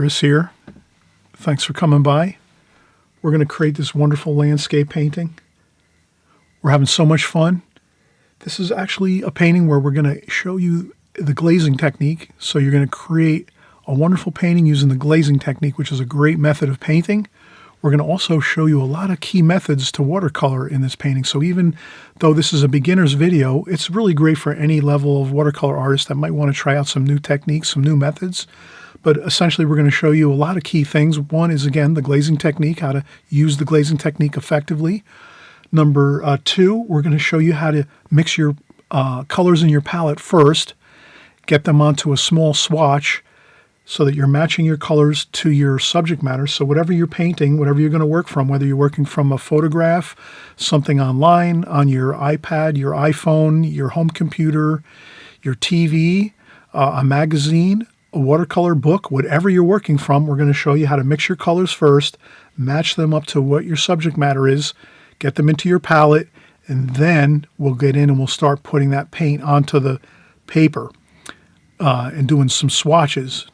Chris here. Thanks for coming by. We're going to create this wonderful landscape painting. We're having so much fun. This is actually a painting where we're going to show you the glazing technique. So you're going to create a wonderful painting using the glazing technique, which is a great method of painting. We're going to also show you a lot of key methods to watercolor in this painting. So even though this is a beginner's video, it's really great for any level of watercolor artist that might want to try out some new techniques, some new methods. But essentially, we're going to show you a lot of key things. One is, again, the glazing technique, how to use the glazing technique effectively. Number two, we're going to show you how to mix your colors in your palette first, get them onto a small swatch so that you're matching your colors to your subject matter. So whatever you're painting, whatever you're going to work from, whether you're working from a photograph, something online, on your iPad, your iPhone, your home computer, your TV, a magazine, a watercolor book, whatever you're working from, we're going to show you how to mix your colors first, match them up to what your subject matter is, get them into your palette, and then we'll get in and we'll start putting that paint onto the paper and doing some swatches.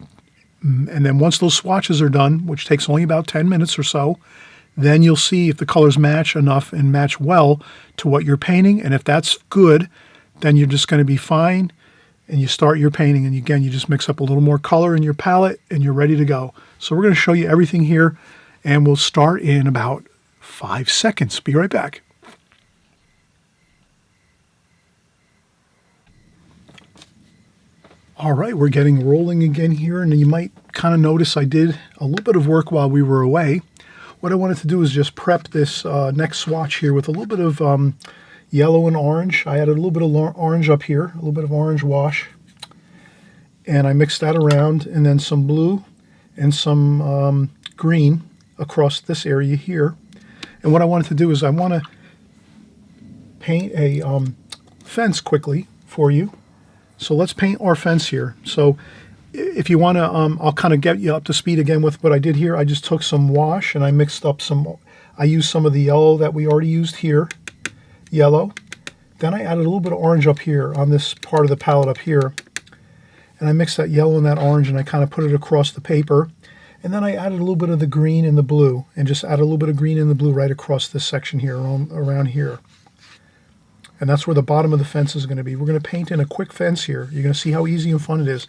And then once those swatches are done, which takes only about 10 minutes or so, then you'll see if the colors match enough and match well to what you're painting. And if that's good, then you're just going to be fine. And you start your painting. And again, you just mix up a little more color in your palette and you're ready to go. So we're going to show you everything here. And we'll start in about 5 seconds. Be right back. All right, we're getting rolling again here, and you might kind of notice I did a little bit of work while we were away. What I wanted to do is just prep this next swatch here with a little bit of yellow and orange. I added a little bit of orange up here, a little bit of orange wash, and I mixed that around, and then some blue and some green across this area here. And what I wanted to do is I want to paint a fence quickly for you. So let's paint our fence here. So if you want to, I'll kind of get you up to speed again with what I did here. I just took some wash and I mixed up I used some of the yellow that we already used here, yellow. Then I added a little bit of orange up here on this part of the palette up here. And I mixed that yellow and that orange and I kind of put it across the paper. And then I added a little bit of the green and the blue and just added a little bit of green and the blue right across this section here, around here. And that's where the bottom of the fence is going to be. We're going to paint in a quick fence here. You're going to see how easy and fun it is.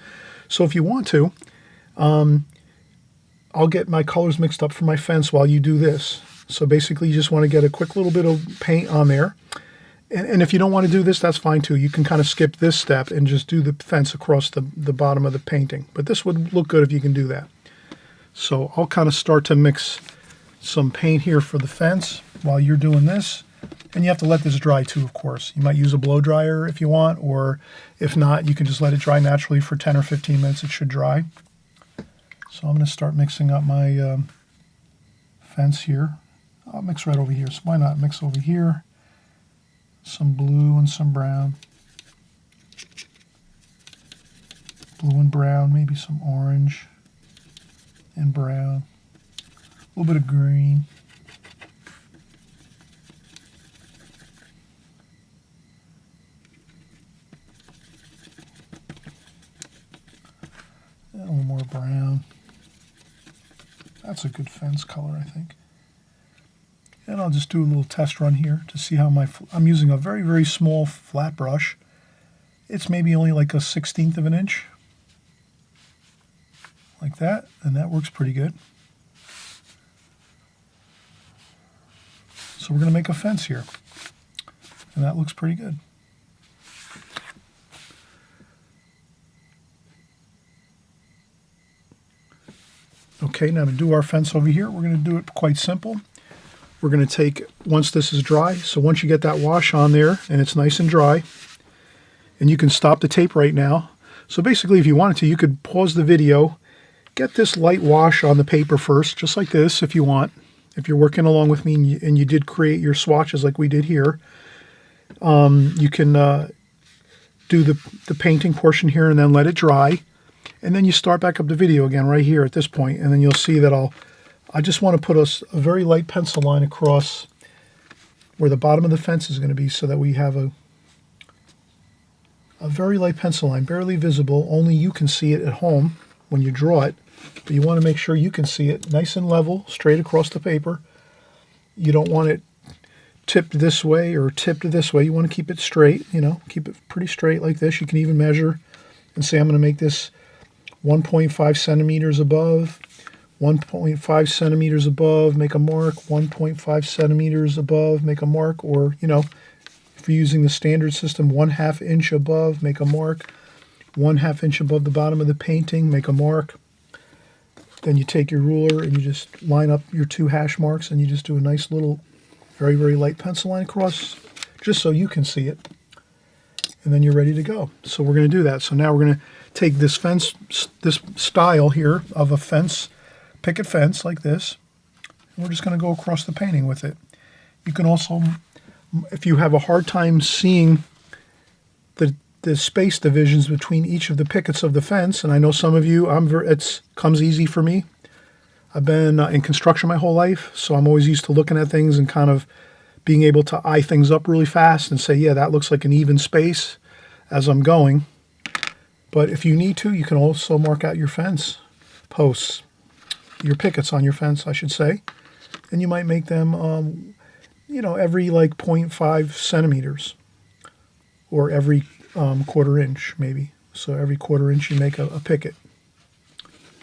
So if you want to, I'll get my colors mixed up for my fence while you do this. So basically you just want to get a quick little bit of paint on there. And if you don't want to do this, that's fine too. You can kind of skip this step and just do the fence across the bottom of the painting. But this would look good if you can do that. So I'll kind of start to mix some paint here for the fence while you're doing this. And you have to let this dry too, of course. You might use a blow dryer if you want, or if not, you can just let it dry naturally for 10 or 15 minutes. It should dry. So I'm going to start mixing up my fence here. I'll mix right over here. So why not mix over here? Some blue and some brown. Blue and brown, maybe some orange and brown. A little bit of green. A little more brown. That's a good fence color, I think. And I'll just do a little test run here to see how I'm using a very, very small flat brush. It's maybe only like a 1/16 of an inch. Like that, and that works pretty good. So we're going to make a fence here. And that looks pretty good. Okay, now to do our fence over here, we're going to do it quite simple. We're going to take, once this is dry, so once you get that wash on there and it's nice and dry, and you can stop the tape right now. So basically, if you wanted to, you could pause the video, get this light wash on the paper first, just like this if you want. If you're working along with me and you did create your swatches like we did here, you can do the painting portion here and then let it dry. And then you start back up the video again right here at this point, and then you'll see that I just want to put a very light pencil line across where the bottom of the fence is going to be so that we have a very light pencil line, barely visible, only you can see it at home when you draw it. But you want to make sure you can see it nice and level, straight across the paper. You don't want it tipped this way or tipped this way. You want to keep it straight, you know, keep it pretty straight like this. You can even measure and say, I'm going to make this 1.5 centimeters above, 1.5 centimeters above, make a mark, 1.5 centimeters above, make a mark, or, you know, if you're using the standard system, 1/2 inch above, make a mark, 1/2 inch above the bottom of the painting, make a mark. Then you take your ruler and you just line up your 2 hash marks and you just do a nice little, very, very light pencil line across, just so you can see it. And then you're ready to go. So we're going to do that. So now we're going to take this fence, this style here of a fence, picket fence like this, and we're just going to go across the painting with it. You can also, if you have a hard time seeing the space divisions between each of the pickets of the fence, and I know some of you, it comes easy for me. I've been in construction my whole life, so I'm always used to looking at things and kind of being able to eye things up really fast and say, yeah, that looks like an even space as I'm going. But if you need to, you can also mark out your fence posts, your pickets on your fence, I should say, and you might make them, you know, every like 0.5 centimeters or every 1/4 inch maybe. So every 1/4 inch you make a picket.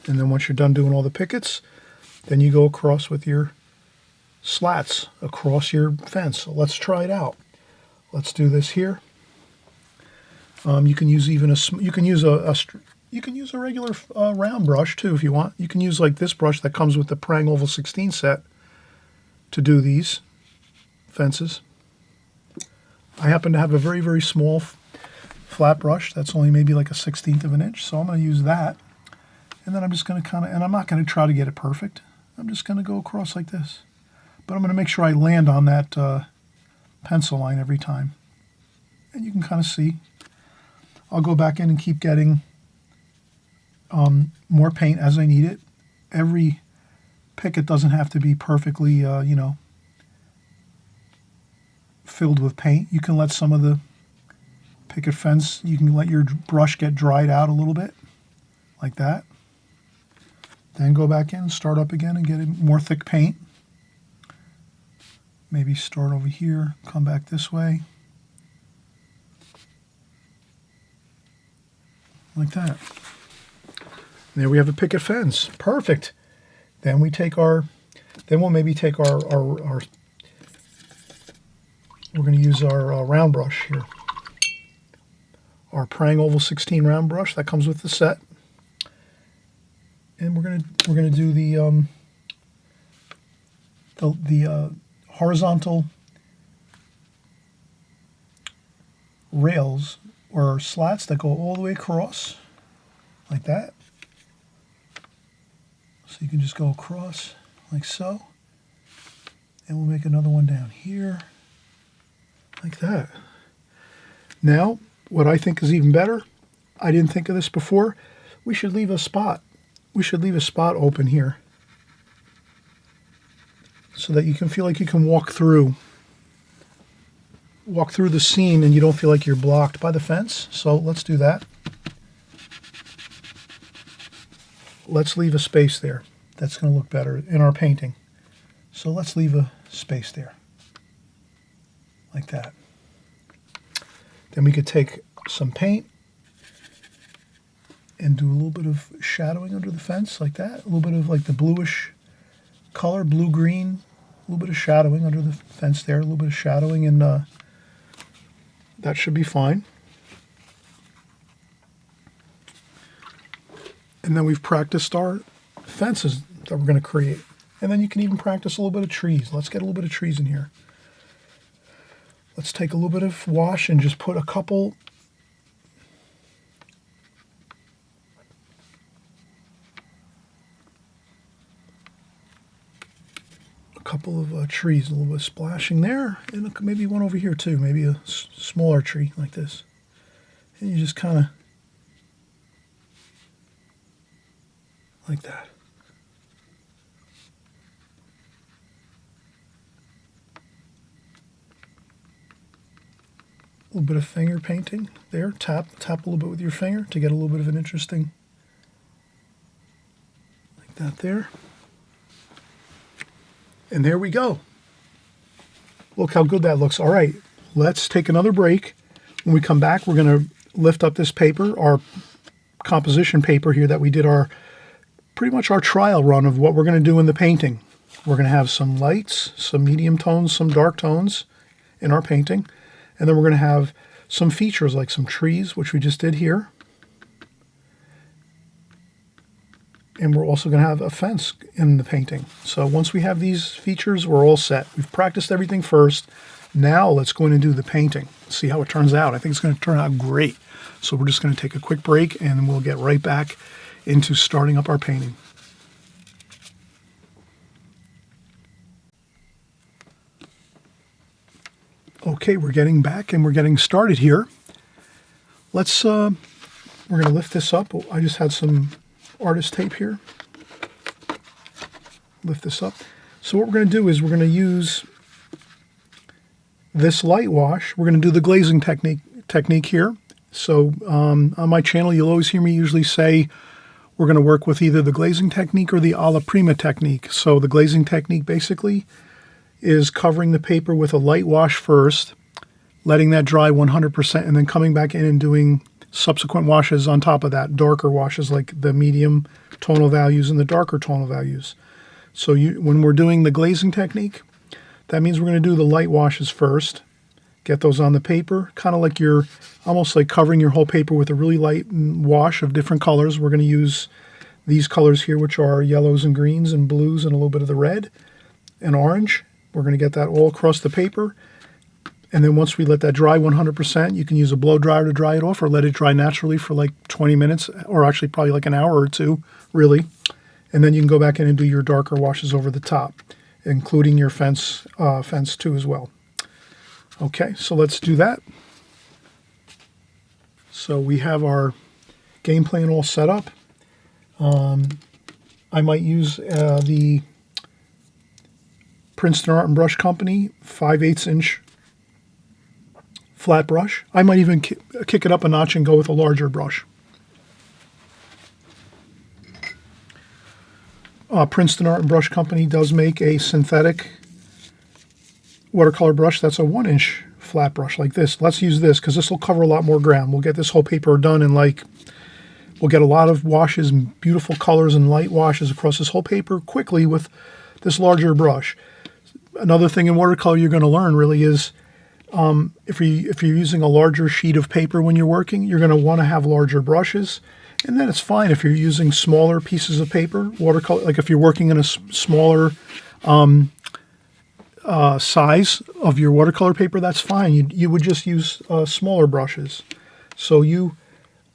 And then once you're done doing all the pickets, then you go across with your slats across your fence. So let's try it out. Let's do this here. You can use even you can use a regular round brush too if you want. You can use like this brush that comes with the Prang Oval 16 set to do these fences. I happen to have a very, very small flat brush that's only maybe like a 1/16 of an inch, so I'm going to use that. And then I'm just going to kind of, and I'm not going to try to get it perfect. I'm just going to go across like this. But I'm going to make sure I land on that pencil line every time. And you can kind of see. I'll go back in and keep getting more paint as I need it. Every picket doesn't have to be perfectly, you know, filled with paint. You can let some of the picket fence, you can let your brush get dried out a little bit, like that. Then go back in, start up again and get more thick paint. Maybe start over here, come back this way. Like that. And there we have a picket fence. Perfect. Then we take our, then we'll maybe take our we're going to use our round brush here. Our Prang Oval 16 round brush that comes with the set. And we're gonna do the horizontal rails or slats that go all the way across like that. So you can just go across like so. And we'll make another one down here like that. Now, what I think is even better, I didn't think of this before, we should leave a spot. We should leave a spot open here so that you can feel like you can walk through the scene and you don't feel like you're blocked by the fence. So let's do that. Let's leave a space there. That's going to look better in our painting. So let's leave a space there like that. Then we could take some paint and do a little bit of shadowing under the fence like that. A little bit of like the bluish color, blue-green, a little bit of shadowing under the fence there, a little bit of shadowing, and that should be fine. And then we've practiced our fences that we're going to create. And then you can even practice a little bit of trees. Let's get a little bit of trees in here. Let's take a little bit of wash and just put a couple of trees, a little bit of splashing there, and maybe one over here too, maybe a smaller tree like this. And you just kind of like that. A little bit of finger painting there. Tap a little bit with your finger to get a little bit of an interesting that there. And there we go. Look how good that looks. All right, let's take another break. When we come back, we're going to lift up this paper, our composition paper here that we did pretty much our trial run of what we're going to do in the painting. We're going to have some lights, some medium tones, some dark tones in our painting. And then we're going to have some features like some trees, which we just did here. And we're also going to have a fence in the painting. So once we have these features, we're all set. We've practiced everything first. Now let's go in and do the painting. See how it turns out. I think it's going to turn out great. So we're just going to take a quick break and we'll get right back into starting up our painting. Okay, we're getting back and we're getting started here. We're going to lift this up. I just had some artist tape here. Lift this up. So what we're going to do is we're going to use this light wash. We're going to do the glazing technique here. So on my channel, you'll always hear me usually say we're going to work with either the glazing technique or the alla prima technique. So the glazing technique basically is covering the paper with a light wash first, letting that dry 100%, and then coming back in and doing subsequent washes on top of that, darker washes like the medium tonal values and the darker tonal values. So when we're doing the glazing technique, that means we're going to do the light washes first, get those on the paper, kind of like you're almost like covering your whole paper with a really light wash of different colors. We're going to use these colors here, which are yellows and greens and blues and a little bit of the red and orange. We're going to get that all across the paper. And then once we let that dry 100%, you can use a blow dryer to dry it off or let it dry naturally for like 20 minutes, or actually probably like an hour or two, really. And then you can go back in and do your darker washes over the top, including your fence too as well. Okay, so let's do that. So we have our game plan all set up. I might use the Princeton Art and Brush Company 5/8 inch flat brush. I might even kick it up a notch and go with a larger brush. Princeton Art and Brush Company does make a synthetic watercolor brush that's a 1-inch flat brush like this. Let's use this because this will cover a lot more ground. We'll get this whole paper done in we'll get a lot of washes and beautiful colors and light washes across this whole paper quickly with this larger brush. Another thing in watercolor you're going to learn really is if you're using a larger sheet of paper when you're working, you're going to want to have larger brushes. And then it's fine if you're using smaller pieces of paper, watercolor, like if you're working in a smaller size of your watercolor paper, that's fine. You would just use smaller brushes. So you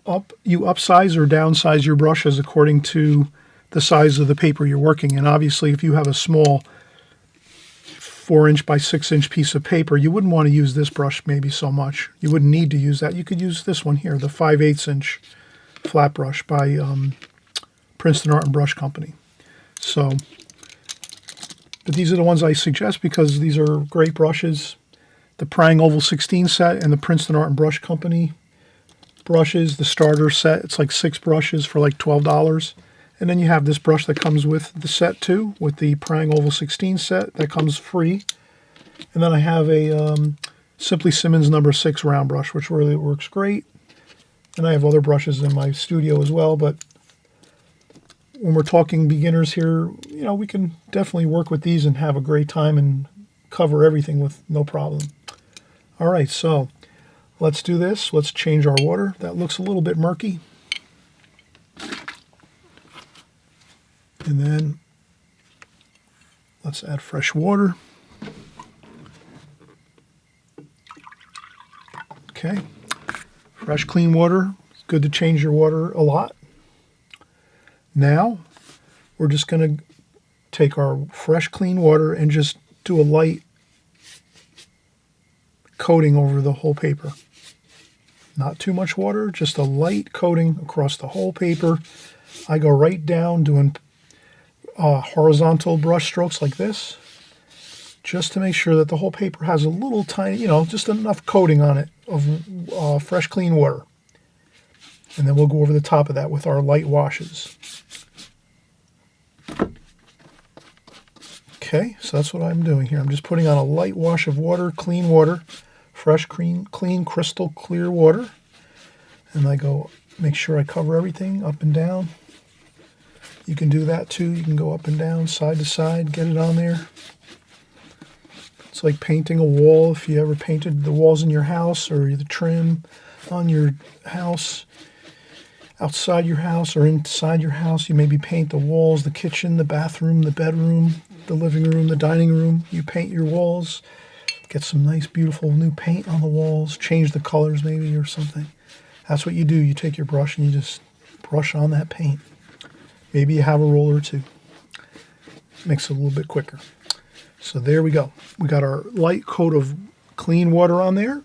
upsize or downsize your brushes according to the size of the paper you're working in. Obviously, if you have a small 4-inch by 6-inch piece of paper, you wouldn't want to use this brush maybe so much. You wouldn't need to use that. You could use this one here, the 5/8 inch flat brush by Princeton Art and Brush Company. So, but these are the ones I suggest because these are great brushes. The Prang Oval 16 set and the Princeton Art and Brush Company brushes, the starter set, it's like 6 brushes for like $12. And then you have this brush that comes with the set too, with the Prang Oval 16 set that comes free. And then I have a Simply Simmons number 6 round brush, which really works great. And I have other brushes in my studio as well, but when we're talking beginners here, we can definitely work with these and have a great time and cover everything with no problem. All right, so let's do this. Let's change our water. That looks a little bit murky. And then let's add fresh water. Okay, fresh clean water. It's good to change your water a lot. Now we're just going to take our fresh clean water and just do a light coating over the whole paper. Not too much water, just a light coating across the whole paper. I go right down doing horizontal brush strokes like this, just to make sure that the whole paper has a little tiny, just enough coating on it of fresh clean water. And then we'll go over the top of that with our light washes. Okay, so that's what I'm doing here. I'm just putting on a light wash of water, fresh, clean, crystal clear water. And I go, make sure I cover everything up and down. You can do that too. You can go up and down, side to side, get it on there. It's like painting a wall. If you ever painted the walls in your house or the trim on your house, outside your house or inside your house, you maybe paint the walls, the kitchen, the bathroom, the bedroom, the living room, the dining room. You paint your walls, get some nice, beautiful new paint on the walls, change the colors maybe or something. That's what you do. You take your brush and you just brush on that paint. Maybe you have a roller too. Makes it a little bit quicker. So there we go. We got our light coat of clean water on there.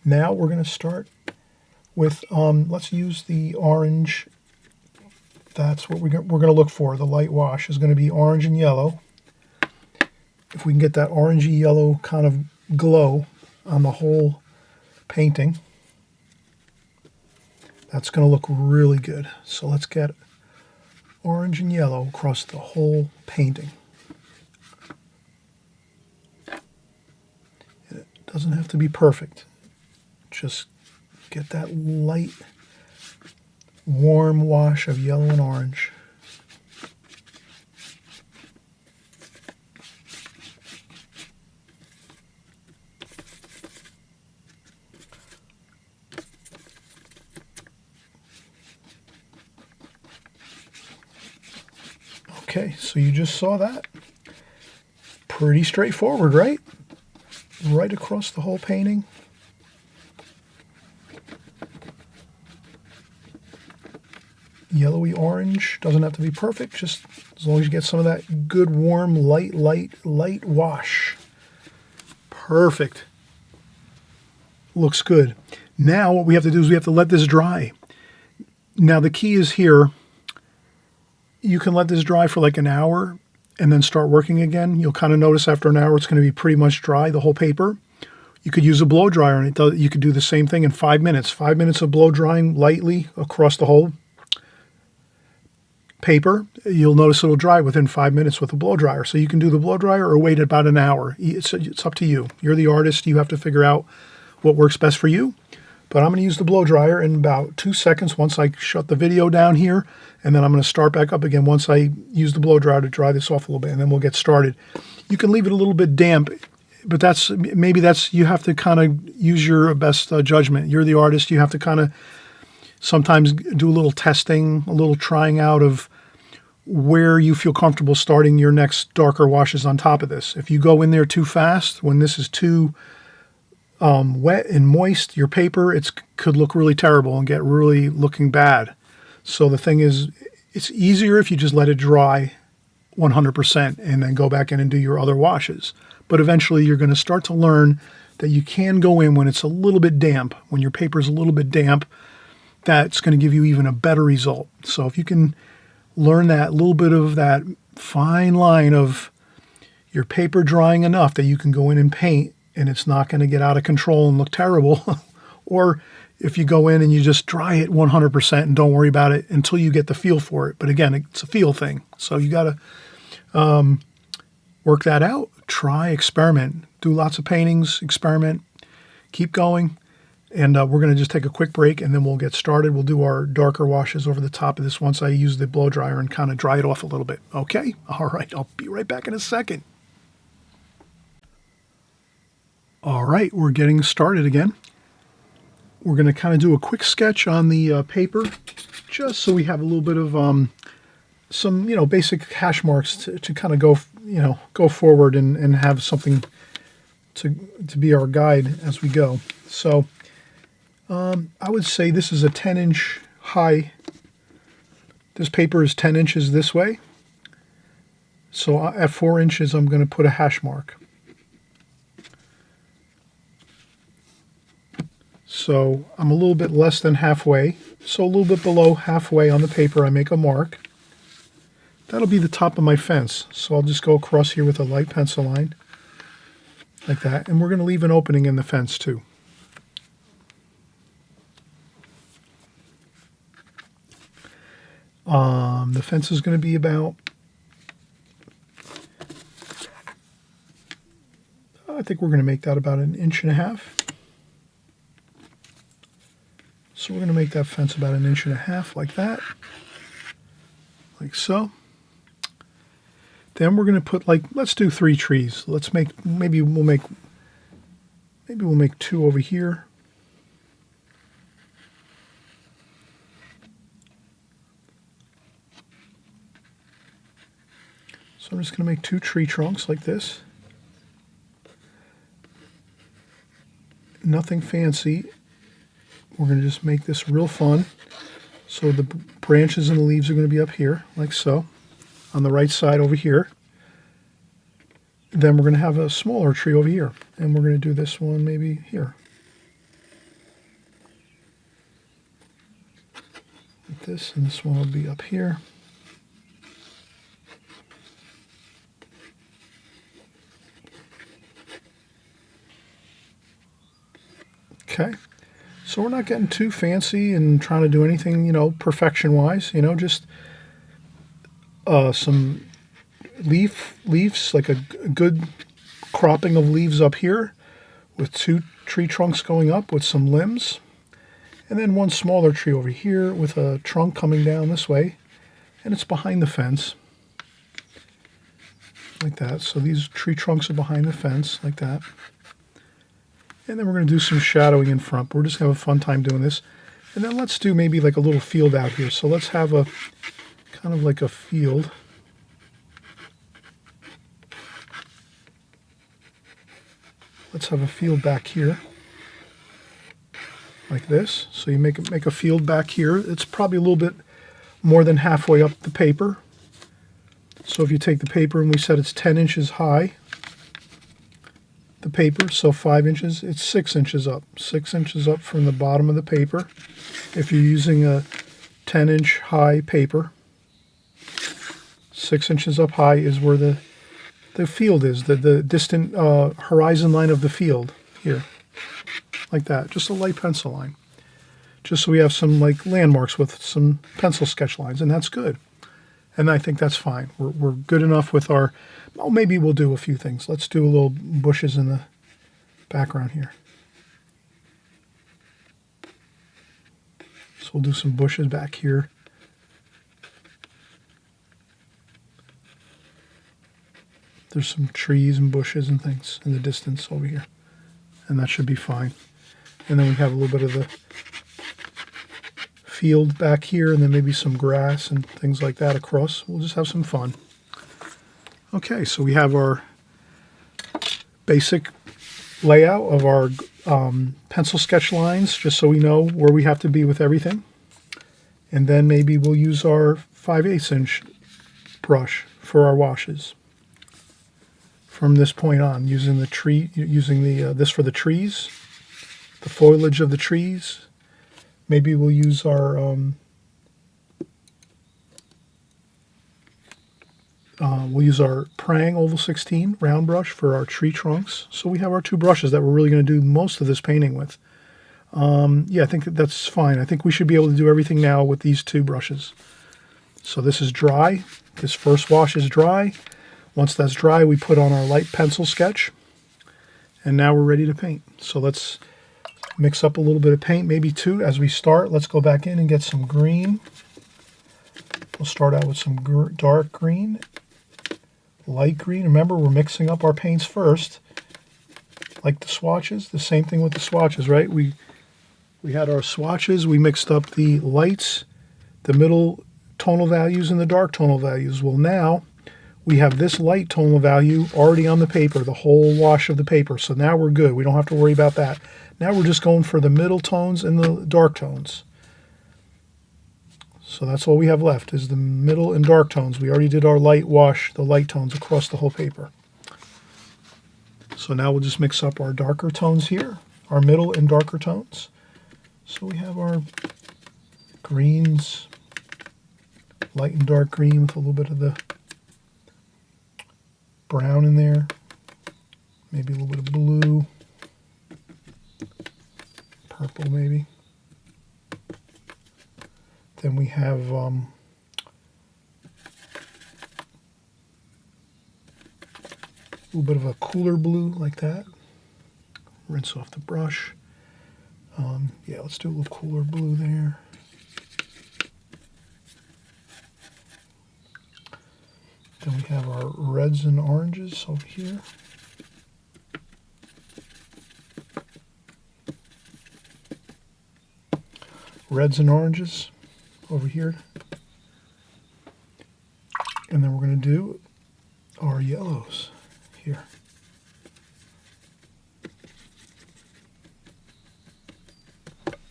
Now we're going to start with, let's use the orange. That's what we're going to look for. The light wash is going to be orange and yellow. If we can get that orangey yellow kind of glow on the whole painting, that's going to look really good. So let's get orange and yellow across the whole painting. It doesn't have to be perfect. Just get that light, warm wash of yellow and orange. Okay, so you just saw that. Pretty straightforward, right? Right across the whole painting. Yellowy orange, doesn't have to be perfect, just as long as you get some of that good warm light wash. Perfect. Looks good. Now what we have to do is we have to let this dry. Now the key is here. You can let this dry for like an hour and then start working again. You'll kind of notice after an hour it's going to be pretty much dry, the whole paper. You could use a blow dryer and you could do the same thing in 5 minutes. 5 minutes of blow drying lightly across the whole paper. You'll notice it'll dry within 5 minutes with a blow dryer. So you can do the blow dryer or wait about an hour. It's up to you. You're the artist. You have to figure out what works best for you. But I'm going to use the blow dryer in about 2 seconds once I shut the video down here. And then I'm going to start back up again once I use the blow dryer to dry this off a little bit. And then we'll get started. You can leave it a little bit damp, but you have to kind of use your best judgment. You're the artist. You have to kind of sometimes do a little testing, a little trying out of where you feel comfortable starting your next darker washes on top of this. If you go in there too fast, when this is too wet and moist, your paper, could look really terrible and get really looking bad. So the thing is, it's easier if you just let it dry 100% and then go back in and do your other washes. But eventually you're going to start to learn that you can go in when it's a little bit damp. When your paper is a little bit damp, that's going to give you even a better result. So if you can learn that little bit of that fine line of your paper drying enough that you can go in and paint and it's not going to get out of control and look terrible, or if you go in and you just dry it 100% and don't worry about it until you get the feel for it. But again, it's a feel thing. So you got to work that out, try, experiment, do lots of paintings, experiment, keep going. And we're going to just take a quick break and then we'll get started. We'll do our darker washes over the top of this once I use the blow dryer and kind of dry it off a little bit. Okay? All right. I'll be right back in a second. All right. We're getting started again. We're going to kind of do a quick sketch on the paper just so we have a little bit of some, basic hash marks to kind of go forward and have something to be our guide as we go. So I would say this is a 10-inch high. This paper is 10 inches this way. So at 4 inches, I'm going to put a hash mark. So I'm a little bit less than halfway. So a little bit below halfway on the paper, I make a mark. That'll be the top of my fence. So I'll just go across here with a light pencil line like that. And we're going to leave an opening in the fence too. The fence is going to be about I think we're going to make that about 1.5 inches. So we're going to make that fence about 1.5 inches like that. Like so. Then we're going to put, like, let's do 3 trees. Let's make, maybe we'll make 2 over here. So I'm just going to make 2 tree trunks like this. Nothing fancy. We're going to just make this real fun. So the branches and the leaves are going to be up here, like so, on the right side over here. Then we're going to have a smaller tree over here. And we're going to do this one maybe here. Like this, and this one will be up here. Okay, so we're not getting too fancy and trying to do anything, you know, perfection-wise, you know, just some leaves, like a good cropping of leaves up here with 2 tree trunks going up with some limbs, and then 1 smaller tree over here with a trunk coming down this way, and it's behind the fence, like that. So these tree trunks are behind the fence, like that. And then we're going to do some shadowing in front. We're just going to have a fun time doing this. And then let's do maybe like a little field out here. So let's have a kind of like a field. Let's have a field back here, like this. So you make a field back here. It's probably a little bit more than halfway up the paper. So if you take the paper and we said it's 10 inches high, the paper, so 5 inches, it's 6 inches up. 6 inches up from the bottom of the paper. If you're using a 10-inch high paper, 6 inches up high is where the field is, the distant horizon line of the field here, like that. Just a light pencil line. Just so we have some like landmarks with some pencil sketch lines, and that's good. And I think that's fine. We're good enough with our, well, maybe we'll do a few things. Let's do a little bushes in the background here. So we'll do some bushes back here. There's some trees and bushes and things in the distance over here. And that should be fine. And then we have a little bit of the field back here, and then maybe some grass and things like that across. We'll just have some fun. Okay, so we have our basic layout of our pencil sketch lines, just so we know where we have to be with everything. And then maybe we'll use our 5/8 inch brush for our washes. From this point on, using the tree, using the this for the trees, the foliage of the trees. Maybe we'll use our Prang Oval 16 round brush for our tree trunks. So we have our 2 brushes that we're really going to do most of this painting with. Yeah, I think that's fine. I think we should be able to do everything now with these 2 brushes. So this is dry. This first wash is dry. Once that's dry, we put on our light pencil sketch. And now we're ready to paint. So let's mix up a little bit of paint, maybe 2 as we start. Let's go back in and get some green. We'll start out with some dark green, light green. Remember, we're mixing up our paints first, like the swatches. The same thing with the swatches, right? We had our swatches. We mixed up the lights, the middle tonal values, and the dark tonal values. Well, now we have this light tonal value already on the paper, the whole wash of the paper. So now we're good. We don't have to worry about that. Now we're just going for the middle tones and the dark tones. So that's all we have left is the middle and dark tones. We already did our light wash, the light tones across the whole paper. So now we'll just mix up our darker tones here, our middle and darker tones. So we have our greens, light and dark green with a little bit of the brown in there, maybe a little bit of blue, purple maybe. Then we have little bit of a cooler blue like that. Rinse off the brush. Yeah, let's do a little cooler blue there. Then we have our reds and oranges over here. Reds and oranges over here. And then we're going to do our yellows here.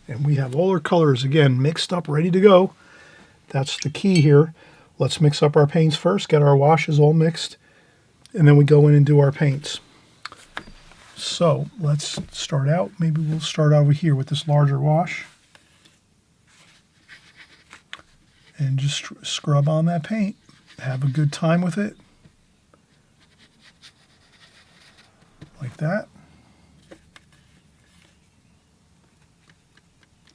And we have all our colors, again, mixed up, ready to go. That's the key here. Let's mix up our paints first, get our washes all mixed, and then we go in and do our paints. So let's start out. Maybe we'll start over here with this larger wash. And just scrub on that paint. Have a good time with it. Like that.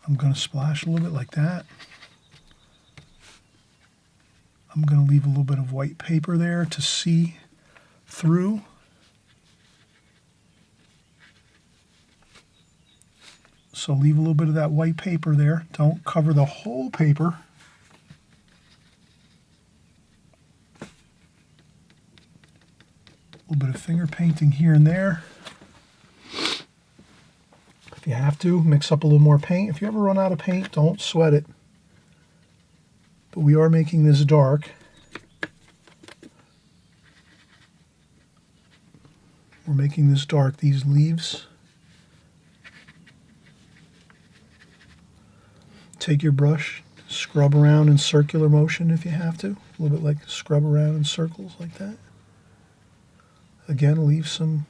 I'm going to splash a little bit like that. I'm going to leave a little bit of white paper there to see through. So leave a little bit of that white paper there. Don't cover the whole paper. A little bit of finger painting here and there. If you have to, mix up a little more paint. If you ever run out of paint, don't sweat it. But we are making this dark. We're making this dark, these leaves. Take your brush, scrub around in circular motion if you have to. A little bit like scrub around in circles like that. Again, leave some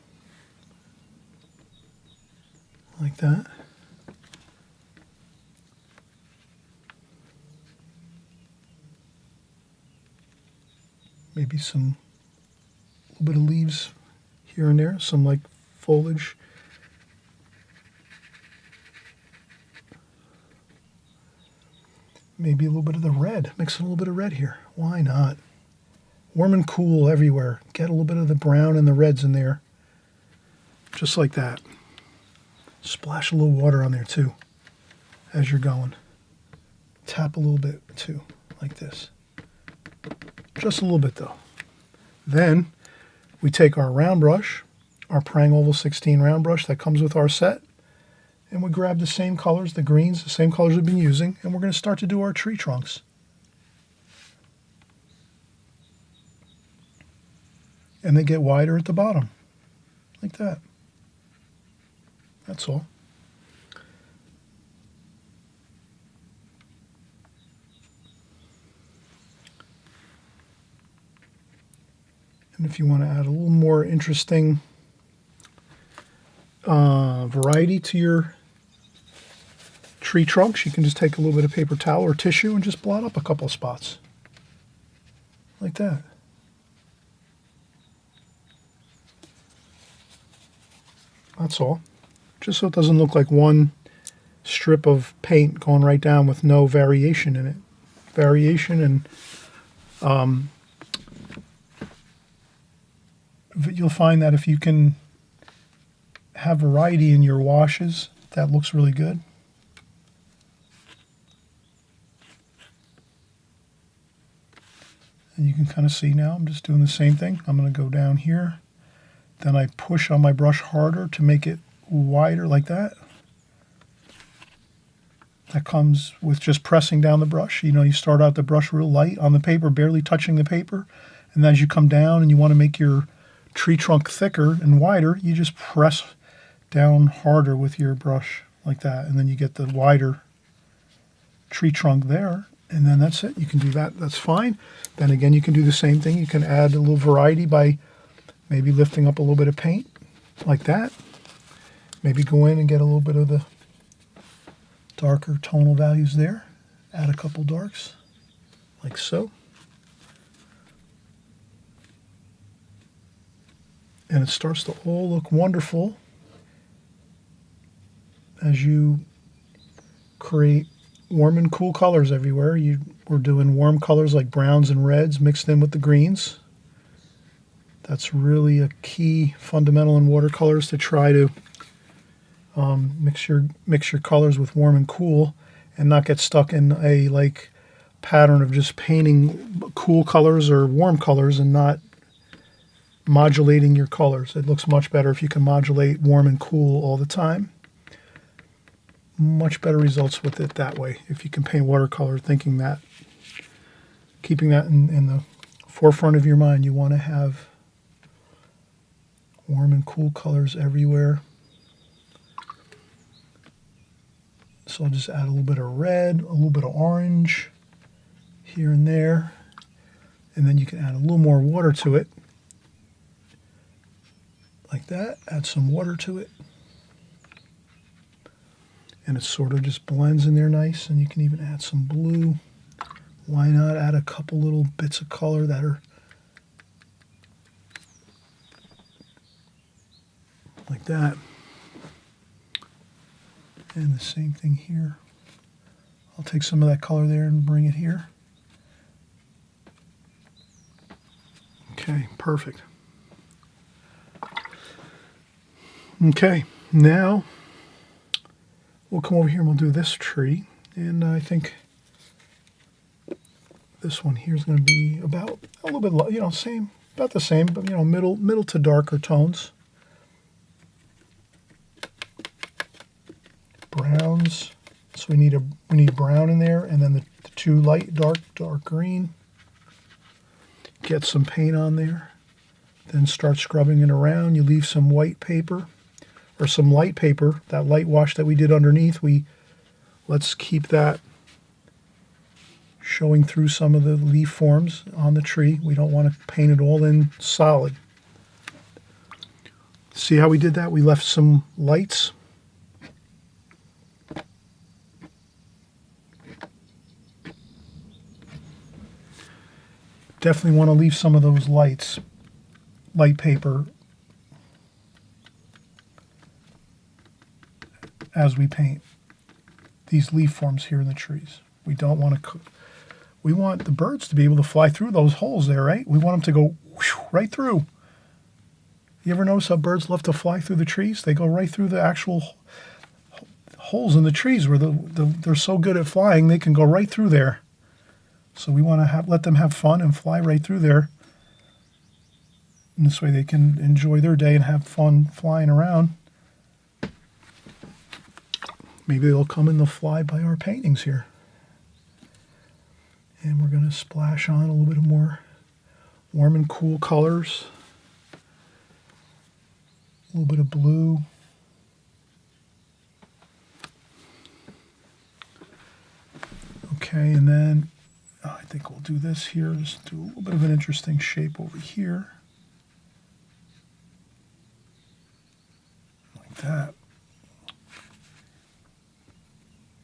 like that. Maybe some little bit of leaves here and there, some like foliage. Maybe a little bit of the red. Mix a little bit of red here. Why not? Warm and cool everywhere. Get a little bit of the brown and the reds in there. Just like that. Splash a little water on there too as you're going. Tap a little bit too, like this. Just a little bit though. Then we take our round brush, our Prang Oval 16 round brush that comes with our set, and we grab the same colors, the greens, the same colors we've been using, and we're going to start to do our tree trunks. And they get wider at the bottom, like that. That's all. And if you want to add a little more interesting variety to your tree trunks, you can just take a little bit of paper towel or tissue and just blot up a couple of spots. Like that. That's all. Just so it doesn't look like one strip of paint going right down with no variation in it. Variation, and you'll find that if you can have variety in your washes, that looks really good. And you can kind of see now, I'm just doing the same thing. I'm going to go down here. Then I push on my brush harder to make it wider like that. That comes with just pressing down the brush. You know, you start out the brush real light on the paper, barely touching the paper. And then as you come down and you want to make your tree trunk thicker and wider, you just press down harder with your brush like that. And then you get the wider tree trunk there. And then that's it. You can do that. That's fine. Then again, you can do the same thing. You can add a little variety by maybe lifting up a little bit of paint like that. Maybe go in and get a little bit of the darker tonal values there. Add a couple darks, like so. And it starts to all look wonderful as you create warm and cool colors everywhere. We're doing warm colors like browns and reds mixed in with the greens. That's really a key fundamental in watercolors, to try to mix your colors with warm and cool, and not get stuck in a pattern of just painting cool colors or warm colors and not modulating your colors. It looks much better if you can modulate warm and cool all the time. Much better results with it that way. If you can paint watercolor thinking that, keeping that in the forefront of your mind, you want to have warm and cool colors everywhere. So I'll just add a little bit of red, a little bit of orange here and there, and then you can add a little more water to it, like that. Add some water to it, and it sort of just blends in there nice. And you can even add some blue. Why not add a couple little bits of color that are like that. And the same thing here. I'll take some of that color there and bring it here. Okay, perfect. Okay, now we'll come over here and we'll do this tree. And I think this one here is going to be about a little bit, same, about the same, but middle to darker tones. Browns, so we need brown in there, and then the two light dark green. Get some paint on there, then start scrubbing it around. You leave some white paper or some light paper, that light wash that we did underneath. Let's keep that showing through some of the leaf forms on the tree. We don't want to paint it all in solid. See how we did that? We left some lights. Definitely want to leave some of those light paper as we paint these leaf forms here in the trees. We don't want to, we want the birds to be able to fly through those holes there, right? We want them to go whoosh, right through. You ever notice how birds love to fly through the trees? They go right through the actual holes in the trees where they're so good at flying, they can go right through there. So we want to let them have fun and fly right through there. And this way they can enjoy their day and have fun flying around. Maybe they'll come and they'll fly by our paintings here. And we're going to splash on a little bit more warm and cool colors. A little bit of blue. Okay, and then I think we'll do this here. Just do a little bit of an interesting shape over here. Like that.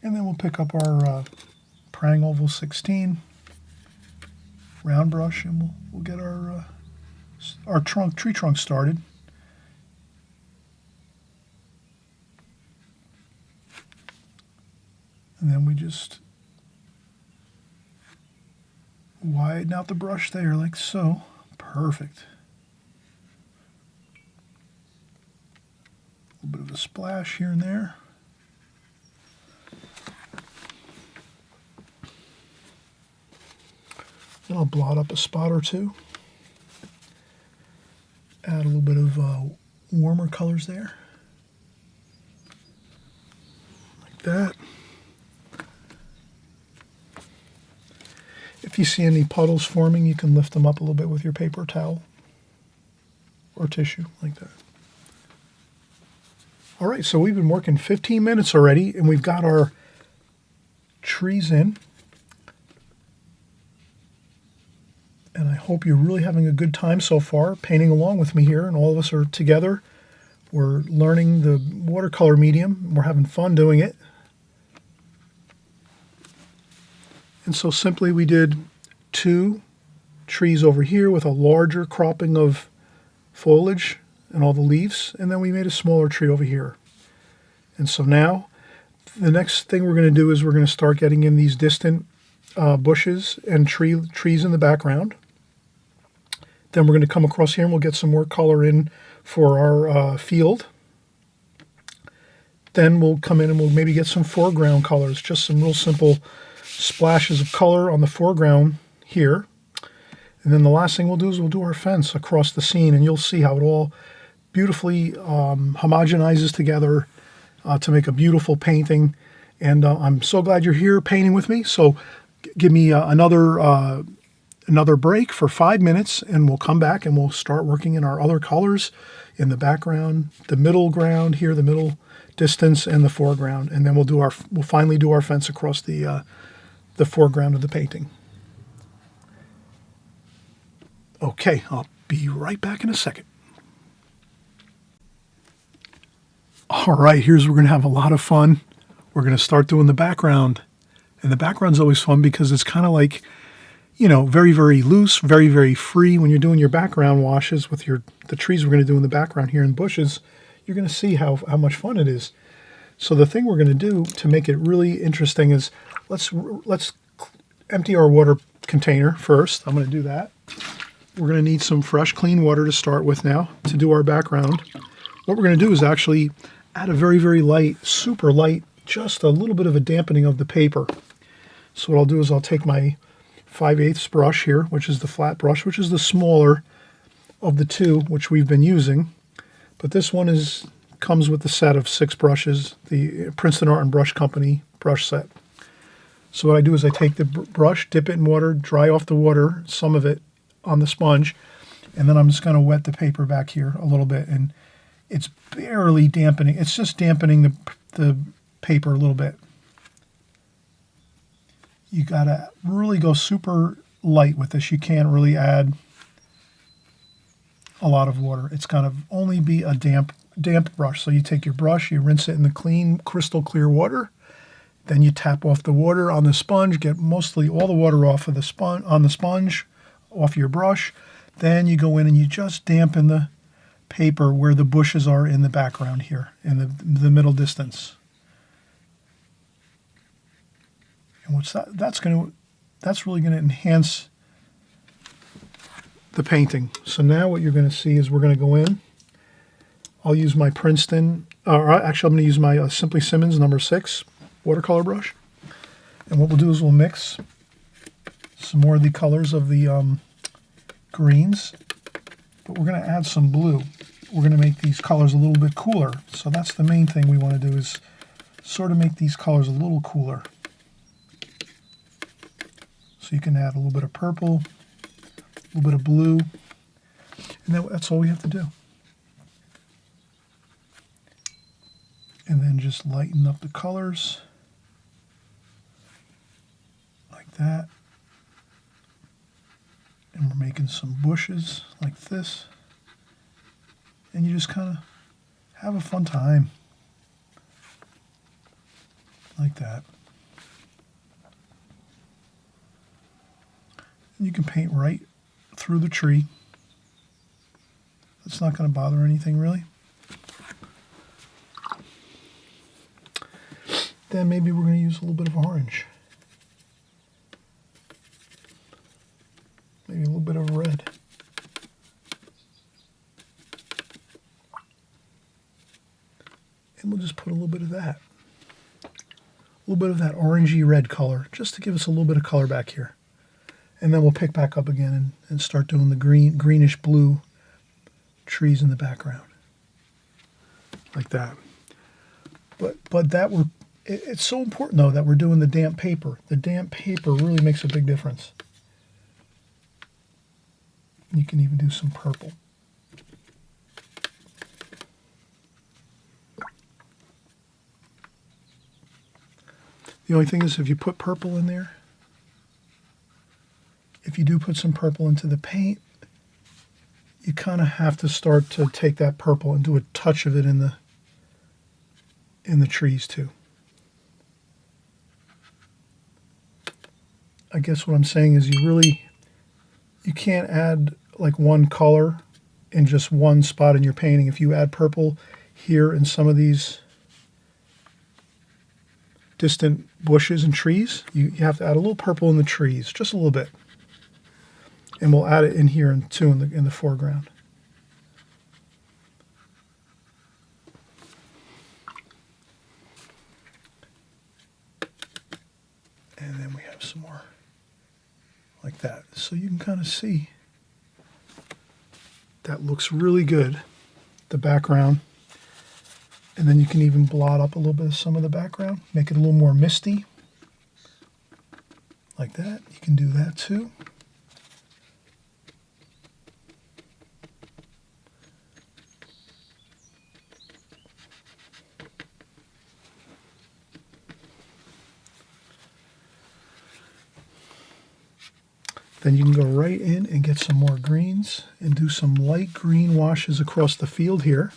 And then we'll pick up our Prang Oval 16 round brush, and we'll get our tree trunk started. And then we just widen out the brush there like so. Perfect. A little bit of a splash here and there. Then I'll blot up a spot or two. Add a little bit of warmer colors there. Like that. If you see any puddles forming, you can lift them up a little bit with your paper towel or tissue, like that. All right, so we've been working 15 minutes already, and we've got our trees in. And I hope you're really having a good time so far, painting along with me here, and all of us are together. We're learning the watercolor medium. We're having fun doing it. And so simply we did 2 trees over here with a larger cropping of foliage and all the leaves, and then we made a smaller tree over here. And so now the next thing we're going to do is we're going to start getting in these distant bushes and trees in the background. Then we're going to come across here and we'll get some more color in for our field. Then we'll come in and we'll maybe get some foreground colors, just some real simple splashes of color on the foreground here. And then the last thing we'll do is we'll do our fence across the scene, and you'll see how it all beautifully homogenizes together to make a beautiful painting. And I'm so glad you're here painting with me. So give me another break for 5 minutes, and we'll come back and we'll start working in our other colors in the background, the middle ground here, the middle distance, and the foreground. And then we'll finally do our fence across the foreground of the painting. Okay, I'll be right back in a second. All right, here's where we're going to have a lot of fun. We're going to start doing the background. And the background's always fun because it's kind of like, very, very loose, very, very free. When you're doing your background washes with the trees we're going to do in the background here in bushes, you're going to see how much fun it is. So the thing we're going to do to make it really interesting is let's empty our water container first. I'm going to do that. We're going to need some fresh, clean water to start with now to do our background. What we're going to do is actually add a very, very light, super light, just a little bit of a dampening of the paper. So what I'll do is I'll take my 5/8 brush here, which is the flat brush, which is the smaller of the two which we've been using. But this one comes with the set of 6 brushes, the Princeton Art and Brush Company brush set. So what I do is I take the brush, dip it in water, dry off the water, some of it on the sponge, and then I'm just going to wet the paper back here a little bit, and it's barely dampening. It's just dampening the paper a little bit. You got to really go super light with this. You can't really add a lot of water. It's going to only be a damp brush. So you take your brush, you rinse it in the clean, crystal clear water, then you tap off the water on the sponge, get mostly all the water off of the sponge, off your brush. Then you go in and you just dampen the paper where the bushes are in the background here, in the middle distance. And that's really going to enhance the painting. So now what you're going to see is we're going to go in. I'll use my Princeton, or actually I'm going to use my Simply Simmons number 6 watercolor brush. And what we'll do is we'll mix some more of the colors of the greens, but we're going to add some blue. We're going to make these colors a little bit cooler. So that's the main thing we want to do, is sort of make these colors a little cooler. So you can add a little bit of purple, a little bit of blue, and that's all we have to do. And then just lighten up the colors like that. And we're making some bushes like this. And you just kind of have a fun time like that. And you can paint right through the tree. It's not going to bother anything really. Then maybe we're going to use a little bit of orange. Maybe a little bit of red. And we'll just put a little bit of that. A little bit of that orangey red color, just to give us a little bit of color back here. And then we'll pick back up again and start doing the greenish blue trees in the background. Like that. But it's so important though that we're doing the damp paper. The damp paper really makes a big difference. You can even do some purple. The only thing is, if you put purple in there, if you do put some purple into the paint, you kind of have to start to take that purple and do a touch of it in the trees too. I guess what I'm saying is you can't add like one color in just one spot in your painting. If you add purple here in some of these distant bushes and trees, you have to add a little purple in the trees, just a little bit. And we'll add it in here too in the foreground. And then we have some more like that. So you can kind of see that looks really good, the background. And then you can even blot up a little bit of some of the background, make it a little more misty. Like that. You can do that too. Then you can go right in and get some more greens and do some light green washes across the field here.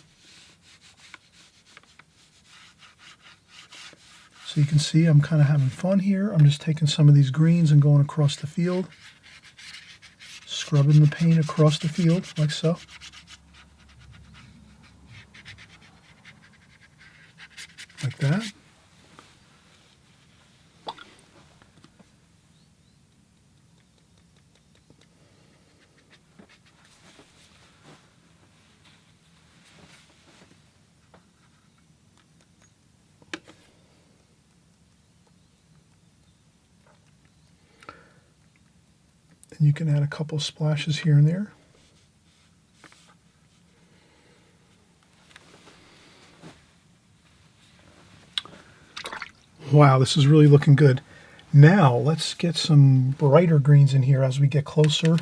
So you can see I'm kind of having fun here. I'm just taking some of these greens and going across the field, scrubbing the paint across the field like so. Like that. And you can add a couple splashes here and there. Wow, this is really looking good. Now let's get some brighter greens in here as we get closer.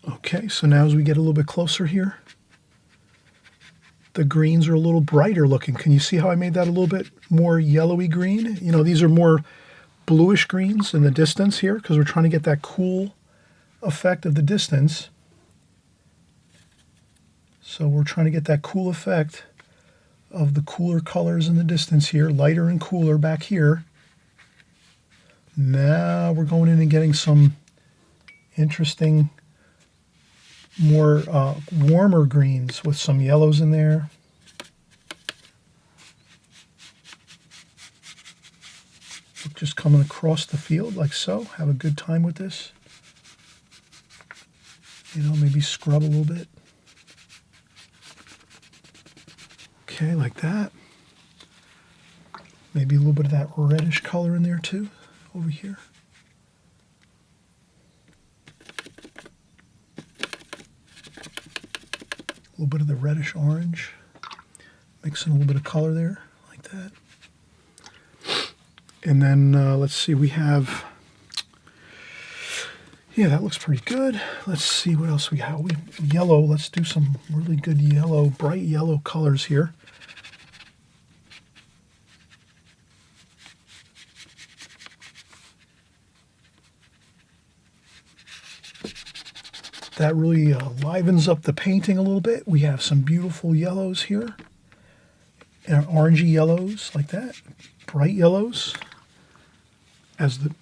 Okay, so now as we get a little bit closer here, the greens are a little brighter looking. Can you see how I made that a little bit more yellowy green? You know, these are more bluish greens in the distance here because we're trying to get that cool effect of the distance. So we're trying to get that cool effect of the cooler colors in the distance here, lighter and cooler back here. Now we're going in and getting some interesting, more warmer greens with some yellows in there. Just coming across the field like so. Have a good time with this. You know, maybe scrub a little bit. Okay, like that. Maybe a little bit of that reddish color in there too, over here. A little bit of the reddish orange. Mixing a little bit of color there, like that. And then let's see, we have, yeah, that looks pretty good. Let's see what else we have. We have yellow. Let's do some really good yellow, bright yellow colors here. That really livens up the painting a little bit. We have some beautiful yellows here. And orangey yellows like that. Bright yellows as the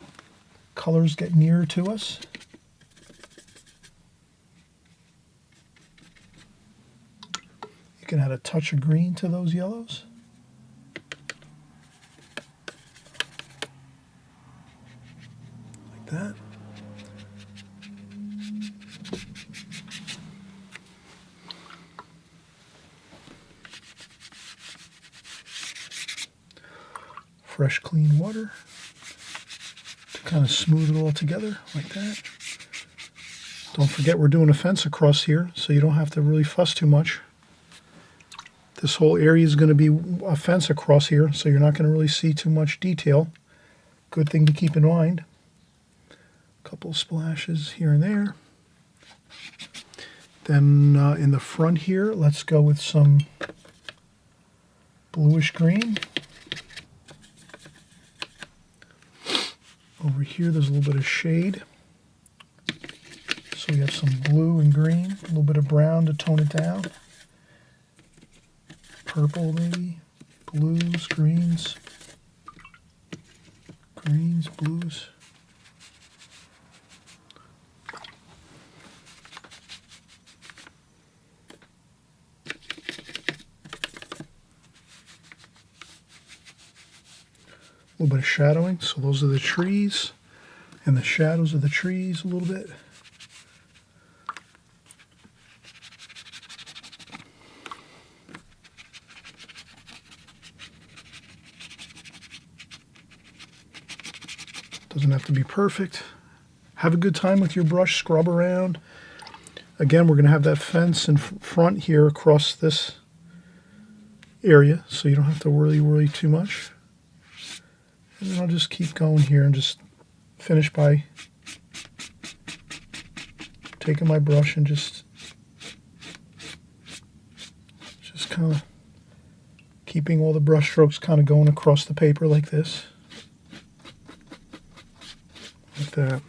colors get nearer to us. You can add a touch of green to those yellows. Like that. Fresh, clean water to kind of smooth it all together like that. Don't forget we're doing a fence across here, so you don't have to really fuss too much. This whole area is going to be a fence across here, so you're not going to really see too much detail. Good thing to keep in mind. A couple splashes here and there. Then in the front here, let's go with some bluish green. Over here, there's a little bit of shade. So we have some blue and green, a little bit of brown to tone it down. Purple maybe, blues, greens, blues. A little bit of shadowing. So those are the trees and the shadows of the trees a little bit. Doesn't have to be perfect. Have a good time with your brush, scrub around. Again, we're going to have that fence in front here across this area, so you don't have to worry too much. And then I'll just keep going here and just finish by taking my brush and just kind of keeping all the brush strokes kind of going across the paper like this. Like that.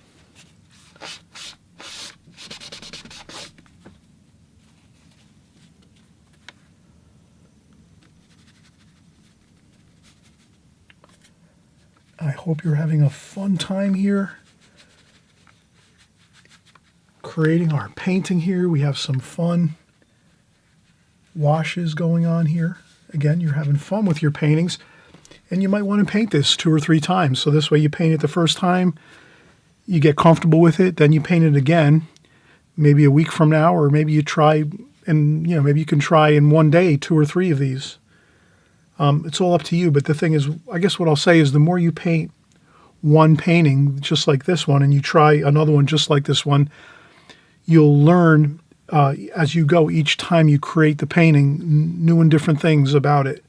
I hope you're having a fun time here creating our painting here. We have some fun washes going on here. Again, you're having fun with your paintings, and you might want to paint this 2 or 3 times. So this way you paint it the first time, you get comfortable with it, then you paint it again, maybe a week from now, or maybe you try, and maybe you can try in one day 2 or 3 of these. It's all up to you, but the thing is, I guess what I'll say is the more you paint one painting just like this one and you try another one just like this one, you'll learn as you go each time you create the painting new and different things about it,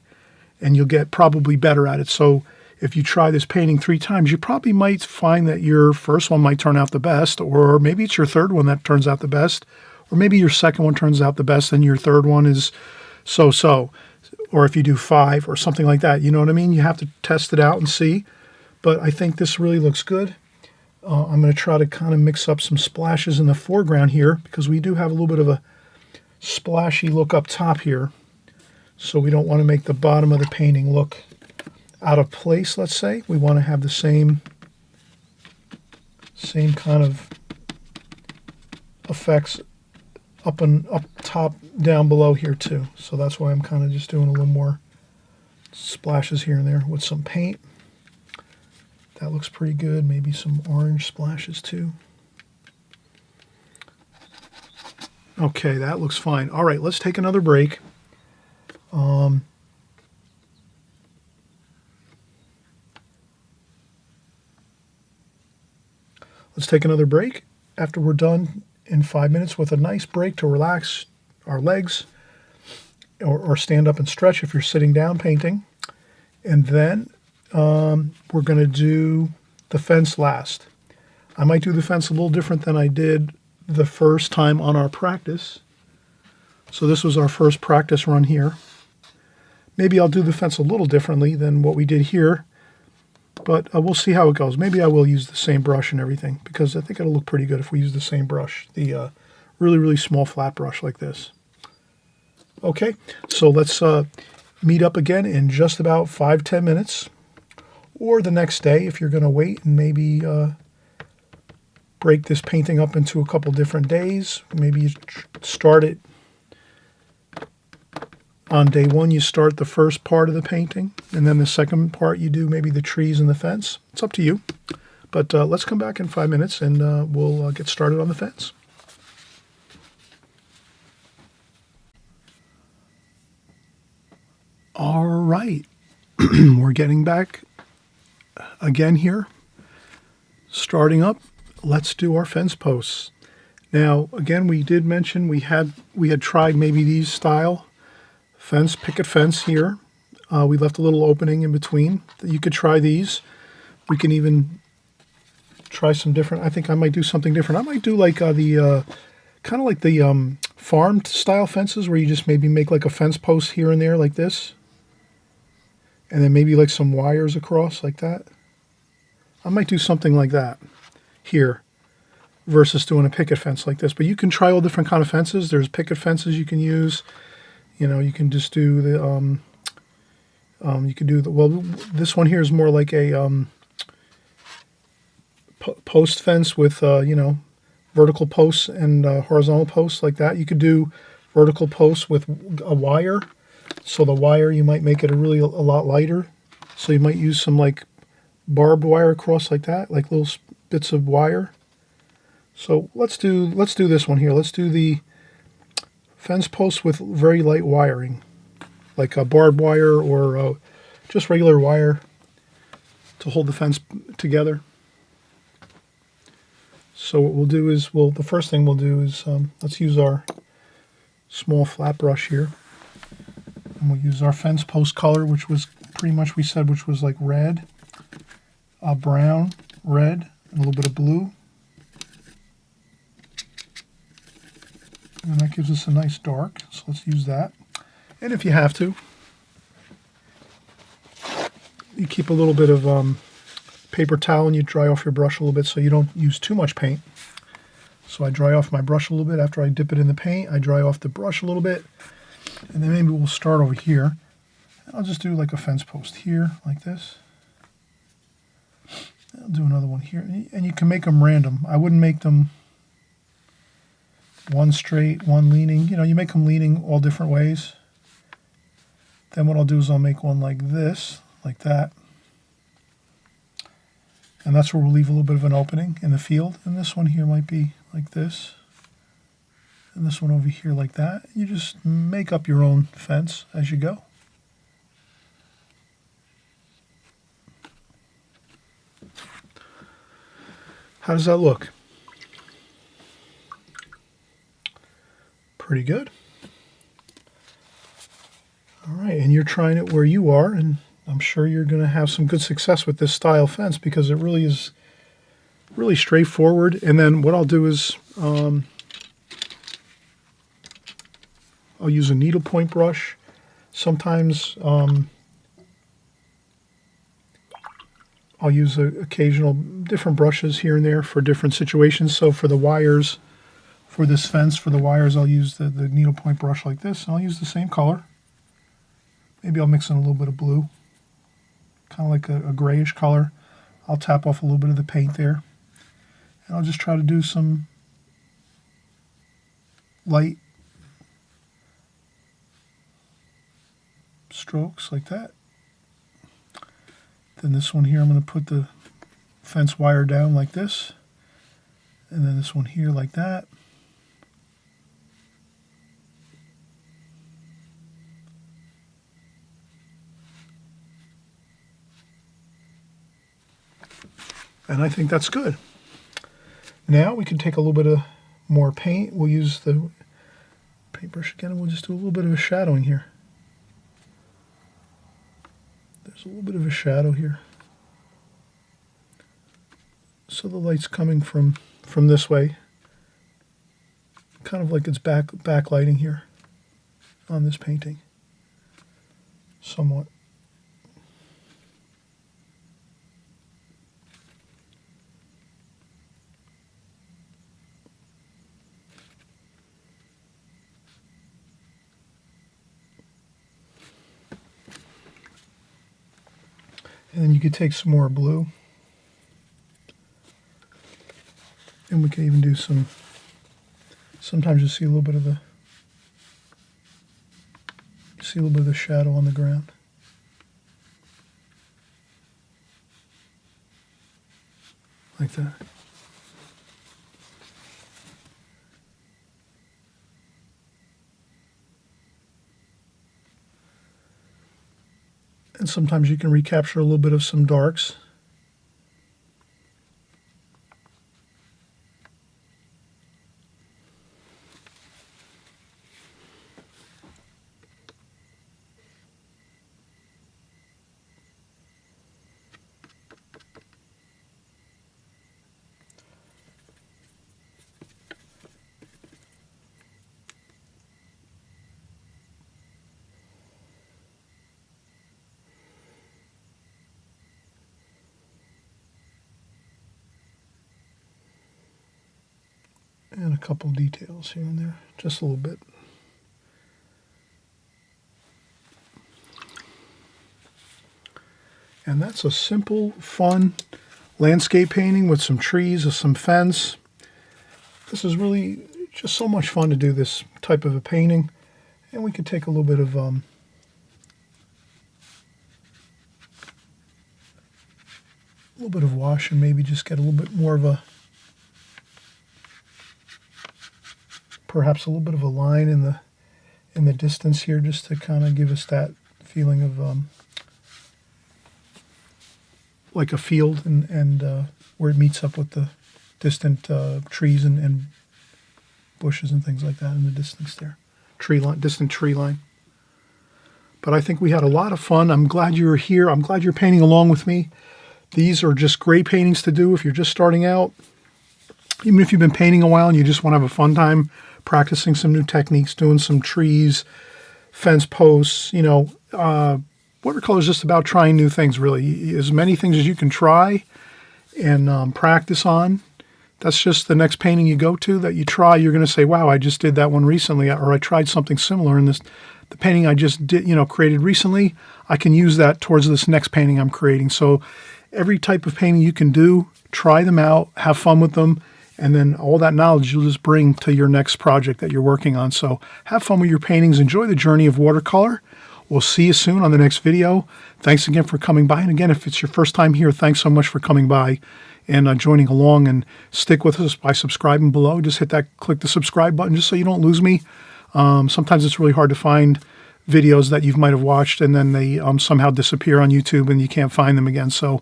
and you'll get probably better at it. So if you try this painting 3 times, you probably might find that your first one might turn out the best, or maybe it's your third one that turns out the best, or maybe your second one turns out the best and your third one is so-so. Or if you do 5 or something like that, you know what I mean? You have to test it out and see. But I think this really looks good. I'm going to try to kind of mix up some splashes in the foreground here, because we do have a little bit of a splashy look up top here. So we don't want to make the bottom of the painting look out of place, let's say. We want to have the same kind of effects up top, down below here too. So that's why I'm kind of just doing a little more splashes here and there with some paint. That looks pretty good. Maybe some orange splashes too. Okay, that looks fine. All right, let's take another break. Let's take another break after we're done in 5 minutes, with a nice break to relax our legs or stand up and stretch if you're sitting down painting. And then we're going to do the fence last. I might do the fence a little different than I did the first time on our practice. So this was our first practice run here. Maybe I'll do the fence a little differently than what we did here, but we'll see how it goes. Maybe I will use the same brush and everything, because I think it'll look pretty good if we use the same brush, the really, really small flat brush like this. Okay, so let's meet up again in just about 5-10 minutes, or the next day if you're going to wait and maybe break this painting up into a couple different days. Maybe you start it on day 1, you start the first part of the painting, and then the second part you do maybe the trees and the fence. It's up to you. But let's come back in 5 minutes and we'll get started on the fence. All right, we're getting back again here. Starting up, let's do our fence posts. Now, again, we did mention we had tried maybe these style fence, picket fence here. We left a little opening in between. You could try these. We can even try some different. I think I might do something different. I might do like the kind of like the farm style fences, where you just maybe make like a fence post here and there like this, and then maybe like some wires across like that. I might do something like that here versus doing a picket fence like this. But you can try all different kind of fences. There's picket fences you can use. You can just do the, you can do the, well, this one here is more like a post fence with, vertical posts and horizontal posts like that. You could do vertical posts with a wire. So the wire, you might make it a lot lighter. So you might use some like barbed wire across like that, like little bits of wire. So let's do this one here. Let's do the fence post with very light wiring, like a barbed wire or just regular wire to hold the fence together. So what we'll do is, the first thing we'll do is, let's use our small flat brush here. And we'll use our fence post color, which was pretty much, we said, which was like red, brown, red, and a little bit of blue. And that gives us a nice dark, so let's use that. And if you have to, you keep a little bit of paper towel and you dry off your brush a little bit so you don't use too much paint. So I dry off my brush a little bit. After I dip it in the paint, I dry off the brush a little bit. And then maybe we'll start over here. I'll just do like a fence post here, like this. I'll do another one here. And you can make them random. I wouldn't make them one straight, one leaning. You know, you make them leaning all different ways. Then what I'll do is I'll make one like this, like that. And that's where we'll leave a little bit of an opening in the field. And this one here might be like this. And this one over here like that. You just make up your own fence as you go. How does that look? Pretty good. All right, and you're trying it where you are, and I'm sure you're going to have some good success with this style fence because it really is really straightforward. And then what I'll do is I'll use a needlepoint brush. Sometimes I'll use occasional different brushes here and there for different situations. So for the wires, for this fence, for the wires, I'll use the needlepoint brush like this. And I'll use the same color. Maybe I'll mix in a little bit of blue, kind of like a grayish color. I'll tap off a little bit of the paint there. And I'll just try to do some light strokes like that. Then this one here, I'm going to put the fence wire down like this. And then this one here like that. And I think that's good. Now we can take a little bit of more paint. We'll use the paintbrush again and we'll just do a little bit of a shadowing here. There's a little bit of a shadow here. So the light's coming from this way. Kind of like it's backlighting here on this painting. Somewhat. And then you could take some more blue. And we can even do sometimes you see a little bit of the shadow on the ground. Like that. And sometimes you can recapture a little bit of some darks. And a couple details here and there, just a little bit. And that's a simple, fun landscape painting with some trees or some fence. This is really just so much fun to do this type of a painting. And we could take a little bit of little bit of wash and maybe just get a little bit more of perhaps a little bit of a line in the distance here, just to kind of give us that feeling of like a field, and where it meets up with the distant trees and bushes and things like that in the distance there. Distant tree line. But I think we had a lot of fun. I'm glad you were here. I'm glad you're painting along with me. These are just great paintings to do if you're just starting out. Even if you've been painting a while and you just want to have a fun time practicing some new techniques, doing some trees, fence posts, watercolor is just about trying new things, really. As many things as you can try and practice on. That's just the next painting you go to that you try. You're going to say, wow, I just did that one recently, or I tried something similar in the painting I just did, created recently. I can use that towards this next painting I'm creating. So every type of painting you can do, try them out, have fun with them, and then all that knowledge you'll just bring to your next project that you're working on. So have fun with your paintings. Enjoy the journey of watercolor. We'll see you soon on the next video. Thanks again for coming by. And again, if it's your first time here, thanks so much for coming by and joining along, and stick with us by subscribing below. Just click the subscribe button just so you don't lose me. Sometimes it's really hard to find videos that you might have watched and then they somehow disappear on YouTube and you can't find them again. So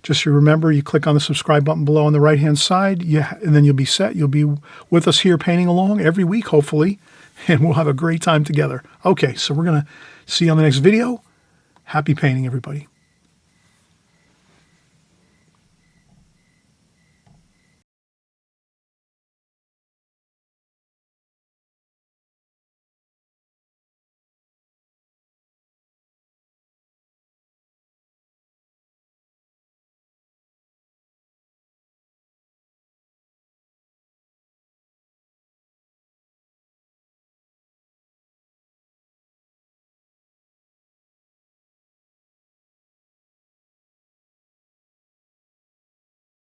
just remember, you click on the subscribe button below on the right-hand side, and then you'll be set. You'll be with us here painting along every week, hopefully, and we'll have a great time together. Okay, so we're going to see you on the next video. Happy painting, everybody.